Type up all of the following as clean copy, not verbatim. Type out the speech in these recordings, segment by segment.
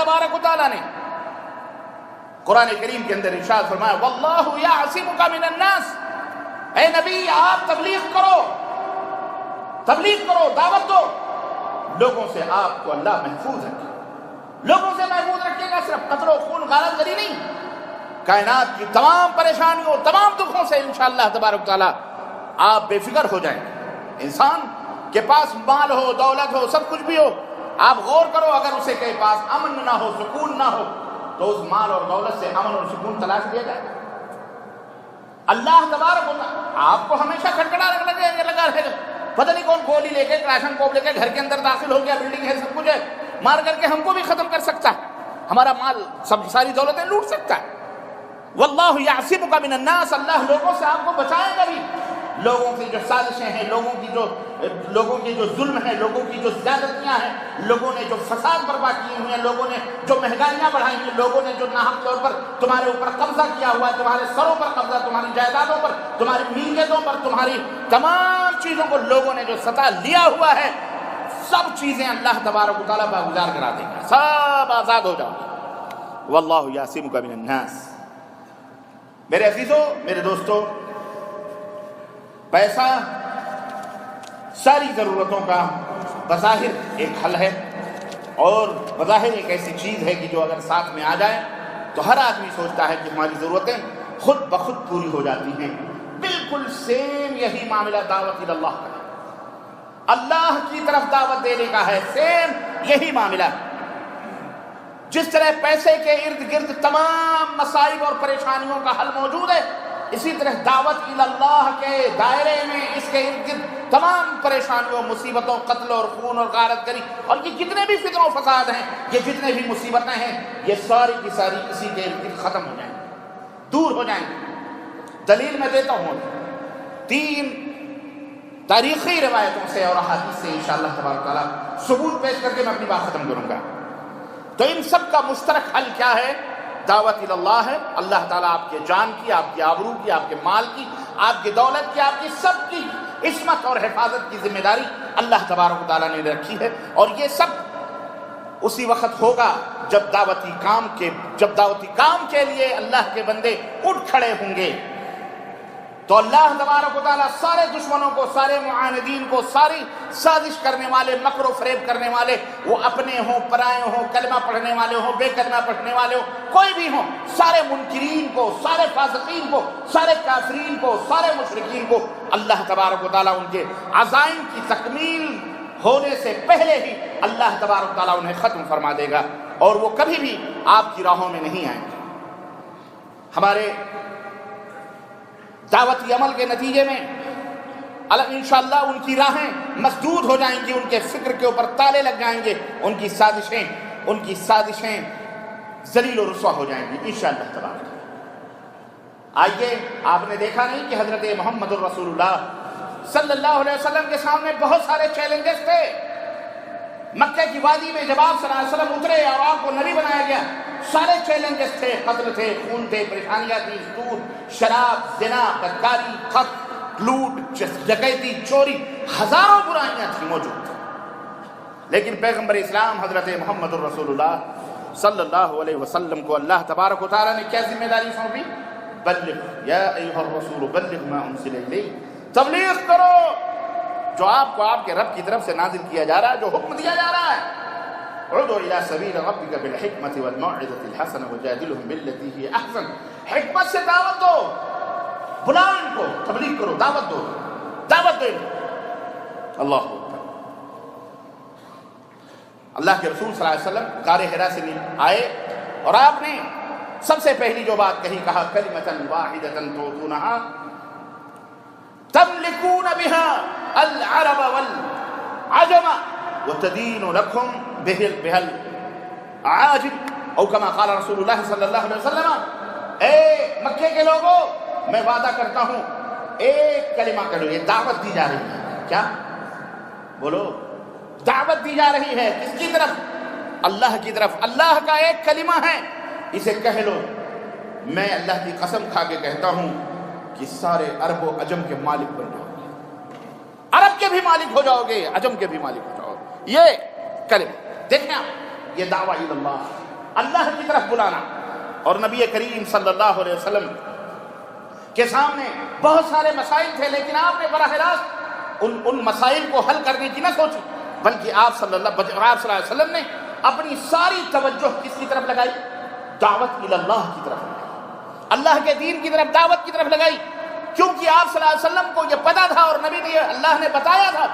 تبارک و تعالیٰ نے قرآن کریم کے اندر ارشاد فرمایا واللہ یعصمک من الناس، اے نبی آپ تبلیغ کرو، دعوت دو، لوگوں سے آپ کو اللہ محفوظ رکھے، لوگوں سے محفوظ رکھے گا، صرف قتل و خون غارت گری نہیں، کائنات کی تمام پریشانیوں تمام دکھوں سے انشاءاللہ تبارک و تعالیٰ آپ بے فکر ہو جائیں گے۔ انسان کے پاس مال ہو، دولت ہو، سب کچھ بھی ہو، آپ غور کرو اگر اسے کے پاس امن نہ ہو، سکون نہ ہو، تو اس مال اور دولت سے امن اور سکون تلاش دیا جائے گا؟ اللہ تبارک و تعالیٰ آپ کو ہمیشہ کھٹکھٹا لگا رہے گا، پتہ نہیں کون گولی لے کے کلاشن کوپ لے کے گھر کے اندر داخل ہو گیا، بلڈنگ ہے، سب کچھ ہے، مار کر کے ہم کو بھی ختم کر سکتا ہے، ہمارا مال سب ساری دولتیں لوٹ سکتا ہے۔ واللہ یعصمک من الناس، اللہ لوگوں سے آپ کو بچائے گا بھی، لوگوں کی جو سازشیں ہیں، لوگوں کی جو ظلم ہے، لوگوں کی جو زیادتیاں ہیں، لوگوں نے جو فساد برپا کیے ہوئے ہیں، لوگوں نے جو مہنگائیاں بڑھائی ہیں، لوگوں نے جو ناحق طور پر تمہارے اوپر قبضہ کیا ہوا ہے، تمہارے سروں پر قبضہ، تمہاری جائیدادوں پر، تمہاری ملکیتوں پر، تمہاری تمام چیزوں کو لوگوں نے جو ستا لیا ہوا ہے، سب چیزیں اللہ تبارک و تعالیٰ باگزار کرا دے گا، سب آزاد ہو جاؤ گے۔ واللہ یعصمک من الناس۔ میرے عزیزوں، میرے دوستوں، پیسہ ساری ضرورتوں کا بظاہر ایک حل ہے، اور بظاہر ایک ایسی چیز ہے کہ جو اگر ساتھ میں آ جائے تو ہر آدمی سوچتا ہے کہ ہماری ضرورتیں خود بخود پوری ہو جاتی ہیں۔ بالکل سیم یہی معاملہ دعوت اللہ کا ہے، اللہ کی طرف دعوت دینے کا ہے، سیم یہی معاملہ ہے۔ جس طرح پیسے کے ارد گرد تمام مصائب اور پریشانیوں کا حل موجود ہے، اسی طرح دعوت اللہ کے دائرے میں اس کے ارد گرد تمام پریشانیوں، مصیبتوں، قتل اور خون اور غارت گری اور یہ جتنے بھی فتن و فساد ہیں، یہ جتنے بھی مصیبتیں ہیں، یہ ساری کی ساری اسی کے ارد گرد ختم ہو جائیں گے، دور ہو جائیں گے۔ دلیل میں دیتا ہوں 3 تاریخی روایتوں سے اور احادیث سے انشاءاللہ تبارک تعالیٰ ثبوت پیش کر کے میں اپنی بات ختم کروں گا۔ تو ان سب کا مشترک حل کیا ہے؟ دعوت اللہ ہے۔ اللہ تعالیٰ آپ کے جان کی، آپ کی آبرو کی، آپ کے مال کی، آپ کی دولت کی، آپ کی سب کی عصمت اور حفاظت کی ذمہ داری اللہ تبارک و تعالیٰ نے رکھی ہے، اور یہ سب اسی وقت ہوگا جب دعوتی کام کے لیے اللہ کے بندے اٹھ کھڑے ہوں گے، تو اللہ تبارک و تعالیٰ سارے دشمنوں کو، سارے معاندین کو، ساری سازش کرنے والے، مکر و فریب کرنے والے، وہ اپنے ہوں، پرائے ہوں، کلمہ پڑھنے والے ہوں، بے کلمہ پڑھنے والے ہوں، کوئی بھی ہوں، سارے منکرین کو، سارے فاسقین کو، سارے کافرین کو، سارے مشرکین کو اللہ تبارک و تعالیٰ ان کے عزائم کی تکمیل ہونے سے پہلے ہی اللہ تبارک و تعالیٰ انہیں ختم فرما دے گا، اور وہ کبھی بھی آپ کی راہوں میں نہیں آئیں گے۔ ہمارے دعوتی عمل کے نتیجے میں انشاءاللہ ان کی راہیں مسدود ہو جائیں گی، ان کے فکر کے اوپر تالے لگ جائیں گے، ان کی سازشیں ذلیل و رسوا ہو جائیں گی انشاءاللہ تبارک۔ آئیے، آپ نے دیکھا نہیں کہ حضرت محمد الرسول اللہ صلی اللہ علیہ وسلم کے سامنے بہت سارے چیلنجز تھے۔ مکہ کی وادی میں جب آپ صلی اللہ علیہ وسلم اترے اور آپ کو نبی بنایا گیا، سارے چیلنجز تھے، قتل تھے، خون تھے، پریشانیاں تھی، سود، شراب، زنا، بدکاری، قتل، لوٹ، ڈکیتی، چوری، ہزاروں برائیاں تھیں موجود تھیں، لیکن پیغمبر اسلام حضرت محمد الرسول اللہ صلی اللہ علیہ وسلم کو اللہ تبارک و تعالیٰ نے کیا ذمہ داری سونپی؟ بلغ یا ایھا الرسول بلغ ما انزل الیک، تبلیغ کرو جو آپ کو آپ کے رب کی طرف سے نازل کیا جا رہا ہے، جو حکم دیا جا رہا ہے۔ ادع الی سبیل ربک بالحکمۃ والموعظۃ الحسنۃ وجادلھم باللتی ہی احسن، حکمت سے دعوت دو، بلاؤ ان کو، تبلیغ کرو، دعوت دو اللہ اکبر۔ اللہ کے رسول صلی اللہ علیہ وسلم غار حرا سے آئے اور آپ نے سب سے پہلی جو بات کہا کلمۃ واحدۃ توتونھا تملکون بها العرب والعجم وتدین لکم بها العاجم، او کما قال رسول اللہ صلی اللہ علیہ وسلم، اے مکے کے لوگوں، میں وعدہ کرتا ہوں ایک کلمہ کرو، یہ دعوت دی جا رہی ہے، کیا بولو؟ دعوت دی جا رہی ہے کس کی طرف؟ اللہ کی طرف۔ اللہ کا ایک کلمہ ہے، اسے کہہ لو، میں اللہ کی قسم کھا کے کہتا ہوں کہ سارے عرب و عجم کے مالک بن جاؤ گے، عرب کے بھی مالک ہو جاؤ گے، عجم کے بھی مالک ہو جاؤ گے، یہ کلمہ۔ دیکھیں آپ، یہ دعویٰ اللہ، اللہ کی طرف بلانا. اور نبی کریم صلی اللہ علیہ وسلم کے سامنے بہت سارے مسائل تھے، لیکن آپ نے براہ راست ان مسائل کو حل کرنے کی نہ سوچی، بلکہ آپ صلی اللہ علیہ وسلم نے اپنی ساری توجہ کس کی طرف لگائی؟ دعوت اللہ کی طرف لگائی، اللہ کے دین کی طرف، دعوت کی طرف لگائی. کیونکہ آپ صلی اللہ علیہ وسلم کو یہ پتا تھا اور نبی نے اللہ نے بتایا تھا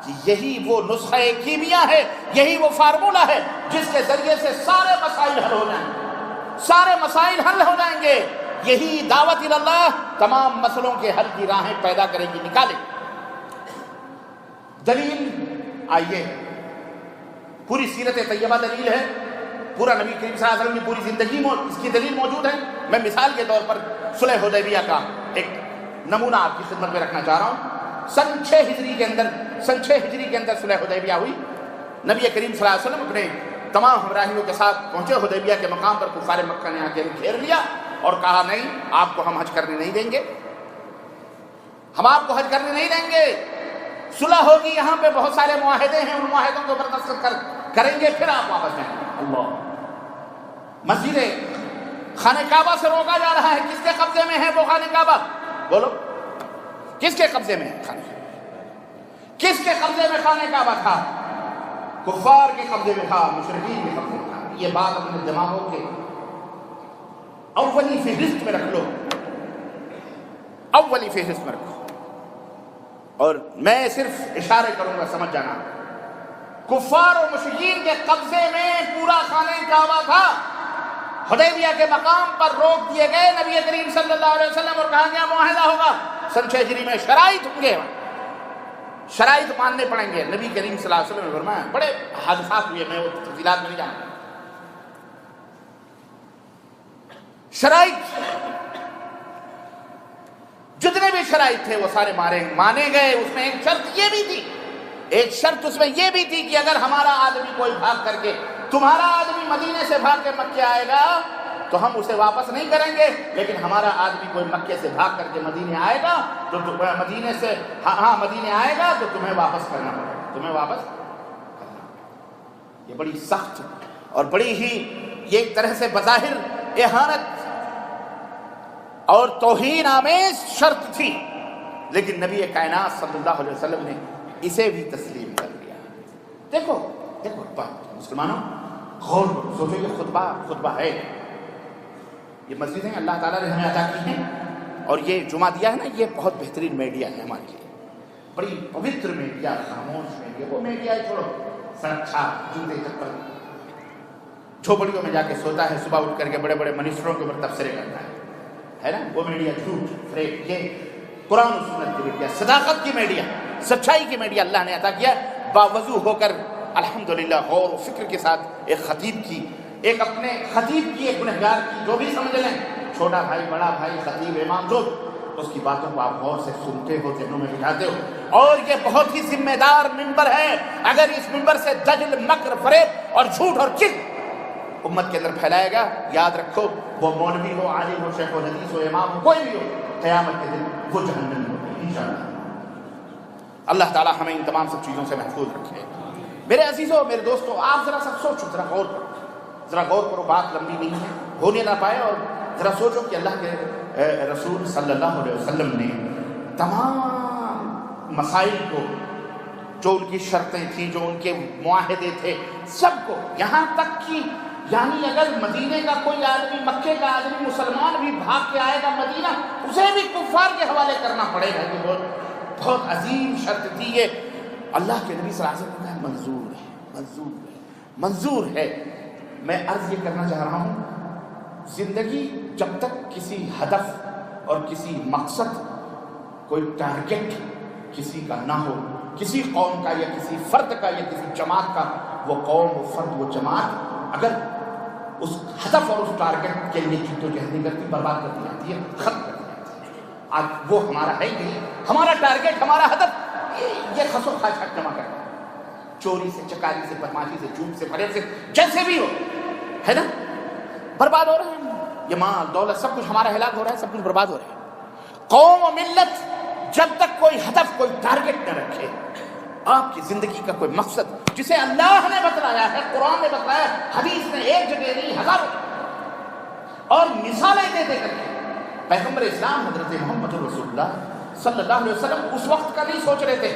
کہ یہی وہ نسخہ کیمیا ہے، یہی وہ فارمولہ ہے جس کے ذریعے سے سارے مسائل حل ہو جائیں گے، سارے مسائل حل ہو جائیں گے. یہی دعوت اللہ تمام مسئلوں کے حل کی راہیں پیدا کرے گی، نکالے. دلیل آئیے، پوری سیرت طیبہ دلیل ہے، پورا نبی کریم صلی اللہ علیہ وسلم کی پوری زندگی اس کی دلیل موجود ہے. میں مثال کے طور پر صلح حدیبیہ کا ایک نمونہ آپ کی خدمت میں رکھنا چاہ رہا ہوں. سن 6 ہجری کے اندر صلح حدیبیہ ہوئی. نبی کریم صلی اللہ علیہ وسلم اپنے تمام ہمراہیوں کے ساتھ پہنچے. حدیبیہ کے مقام پر کفار مکہ نے آ کے گھیر لیا اور کہا نہیں، آپ کو ہم حج کرنے نہیں دیں گے، ہم آپ کو حج کرنے نہیں دیں گے. صلح ہوگی، یہاں پہ بہت سارے معاہدے ہیں، ان معاہدوں کے اوپر دستخط کریں گے، پھر آپ واپس جائیں گے. اللہ، مسجد خانہ کعبہ سے روکا جا رہا ہے. کس کے قبضے میں ہے وہ خانہ کعبہ؟ بولو، کس کے قبضے میں ہے خانہ کعبہ؟ کس کے قبضے میں خانہ کعبہ تھا؟ کفار کے قبضے میں تھا، مشرکین کے قبضے میں تھا. یہ بات اپنے دماغوں کے اولی فہرست میں رکھ لو، اولی فہرست میں رکھو. اور میں صرف اشارے کروں گا، سمجھ جانا. کفار اور مشرکین کے قبضے میں پورا خانہ کعبہ تھا. حدیبیہ کے مقام پر روک دیے گئے نبی کریم صلی اللہ علیہ وسلم اور کہا گیا معاہدہ ہوگا. سن 6 ہجری میں شرائط ہوں گے، شرائط ماننے پڑیں گے. نبی کریم صلی اللہ علیہ وسلم نے فرمایا، بڑے حادثات ہوئے، میں وہ تفصیلات میں نہیں جانتا. شرائط، جتنے بھی شرائط تھے وہ سارے مانے گئے. اس میں ایک شرط یہ بھی تھی، ایک شرط اس میں یہ بھی تھی کہ اگر ہمارا آدمی کوئی بھاگ کر کے، تمہارا آدمی مدینے سے بھاگ کے مکے آئے گا تو ہم اسے واپس نہیں کریں گے، لیکن ہمارا آدمی کوئی مکے سے بھاگ کر کے مدینے آئے گا تو مدینے سے مدینے آئے گا تو تمہیں واپس کرنا پڑے گا، تمہیں واپس کرنا. یہ بڑی سخت اور بڑی ہی یہ ایک طرح سے بظاہر اہانت اور توہین آمیز شرط تھی، لیکن نبی کائنات صلی اللہ علیہ وسلم نے اسے بھی تسلیم کر لیا. دیکھو مسلمانوں، غور سوچو، یہ خطبہ ہے، یہ مسجدیں اللہ تعالیٰ نے ہمیں عطا کی ہیں، اور یہ جمعہ دیا ہے نا، یہ بہت بہترین میڈیا ہے ہمارے لیے، بڑی پوتر میڈیا، خاموش میڈیا. وہ میڈیا ہے چھوڑو، سڑک چھاپ، جوتے چپل، جھوپڑیوں میں جا کے سوتا ہے، صبح اٹھ کر کے بڑے بڑے منسٹروں کے اوپر تبصرے کرتا ہے نا. وہ میڈیا جھوٹ، فریب. یہ قرآن و سنت کی میڈیا، صداقت کی میڈیا، سچائی کی میڈیا اللہ نے عطا کیا. باوضو ہو کر الحمدللہ غور و فکر کے ساتھ ایک خطیب کی، ایک اپنے خطیب کی، ایک گنہگار کی، جو بھی سمجھ لیں، چھوٹا بھائی، بڑا بھائی، خطیب، امام، جو اس کی باتوں کو آپ غور سے سنتے ہو، ذہنوں میں بٹھاتے ہو. اور یہ بہت ہی ذمہ دار منبر ہے. اگر اس منبر سے دجل، مکر، فریب اور جھوٹ اور کذب امت کے اندر پھیلائے گا، یاد رکھو، وہ مولوی ہو، عالم ہو، شیخ و حدیث ہو، امام ہو، کوئی بھی ہو، قیامت کے دن وہ جہنمی ہوگی انشاءاللہ. اللہ تعالی ہمیں ان تمام سب چیزوں سے محفوظ رکھے. میرے عزیزوں، میرے دوستوں، آپ ذرا سا سوچو، ذرا غور کرو، ذرا غور کرو. بات لمبی نہیں ہے، ہونے نہ پائے. اور ذرا سوچو کہ اللہ کے رسول صلی اللہ علیہ وسلم نے تمام مسائل کو، جو ان کی شرطیں تھیں، جو ان کے معاہدے تھے، سب کو، یہاں تک کہ یعنی اگر مدینے کا کوئی آدمی، مکے کا آدمی، مسلمان بھی بھاگ کے آئے گا مدینہ، اسے بھی کفار کے حوالے کرنا پڑے گا. یہ بہت عظیم شرط تھی. یہ اللہ کے نبی صلی اللہ علیہ وسلم کا منظور ہے، منظور ہے، منظور ہے. میں عرض یہ کرنا چاہ رہا ہوں، زندگی جب تک کسی ہدف اور کسی مقصد، کوئی ٹارگٹ کسی کا نہ ہو، کسی قوم کا یا کسی فرد کا یا کسی جماعت کا، وہ قوم، وہ فرد، وہ جماعت اگر اس ہدف اور اس ٹارگٹ کے لیے جدوجہد نہیں کرتی، برباد کرتی جاتی ہے، ختم کرتی جاتی ہے. آج وہ ہمارا ہے نہیں. ہمارا ٹارگٹ، ہمارا ہدف یہ خس و خواہشات جمع کرنا، چوری سے، چکاری سے، بدماشی سے، جھوٹ سے، فریب سے، جیسے بھی ہو، ہے نا، برباد ہو رہے ہیں. یہ مال، دولت، سب کچھ ہمارا ہلاک ہو رہا ہے، سب کچھ برباد ہو رہا ہے. قوم و ملت جب تک کوئی ہدف، کوئی ٹارگٹ نہ رکھے، آپ کی زندگی کا کوئی مقصد جسے اللہ نے بتلایا ہے، قرآن نے بتلایا، حدیث نے ایک جگہ نہیں، ہزاروں، اور مثالیں دے دے کر کے پیغمبر اسلام حضرت محمد رسول اللہ صلی اللہ علیہ وسلم اس وقت کا نہیں سوچ رہے تھے،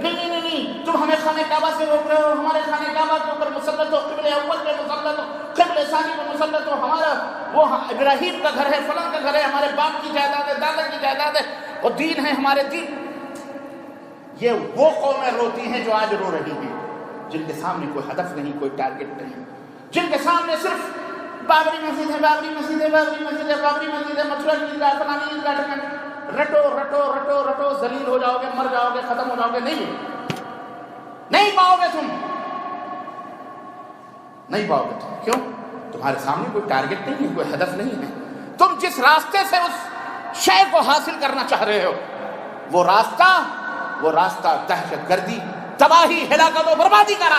نہیں تم ہمیں خانہ کعبہ سے روک رہے ہو، ہمارے خانہ کعبہ کے اوپر مسلط ہو، قبلہ اول پہ مسلط ہو، قبلہ ثانی پہ مسلط ہو، ہمارا وہ ابراہیم کا گھر ہے، فلاں کا گھر ہے، ہمارے باپ کی جائیداد ہے، دادا کی جائیداد ہے، وہ دین ہے ہمارے دین۔ یہ وہ قومیں روتی ہیں جو آج رو رہی ہیں، جن کے سامنے کوئی ہدف نہیں، کوئی ٹارگٹ نہیں، جن کے سامنے صرف بابری مسجد ہے، بابری مسجد ہے، بابری مسجد ہے، بابری مسجد ہے، متھرا کی عیدگاہ، فلانی عیدگاہ، رٹو رٹو رٹو رٹو، ذلیل ہو جاؤ گے، مر جاؤ گے، ختم ہو جاؤ گے، نہیں پاؤ گے تم، نہیں پاؤ گے تم۔ کیوں؟ تمہارے سامنے کوئی ٹارگٹ نہیں ہے، کوئی ہدف نہیں ہے۔ تم جس راستے سے اس شے کو حاصل کرنا چاہ رہے ہو، وہ راستہ دہشت گردی، تباہی، ہلاکت و بربادی کا راستہ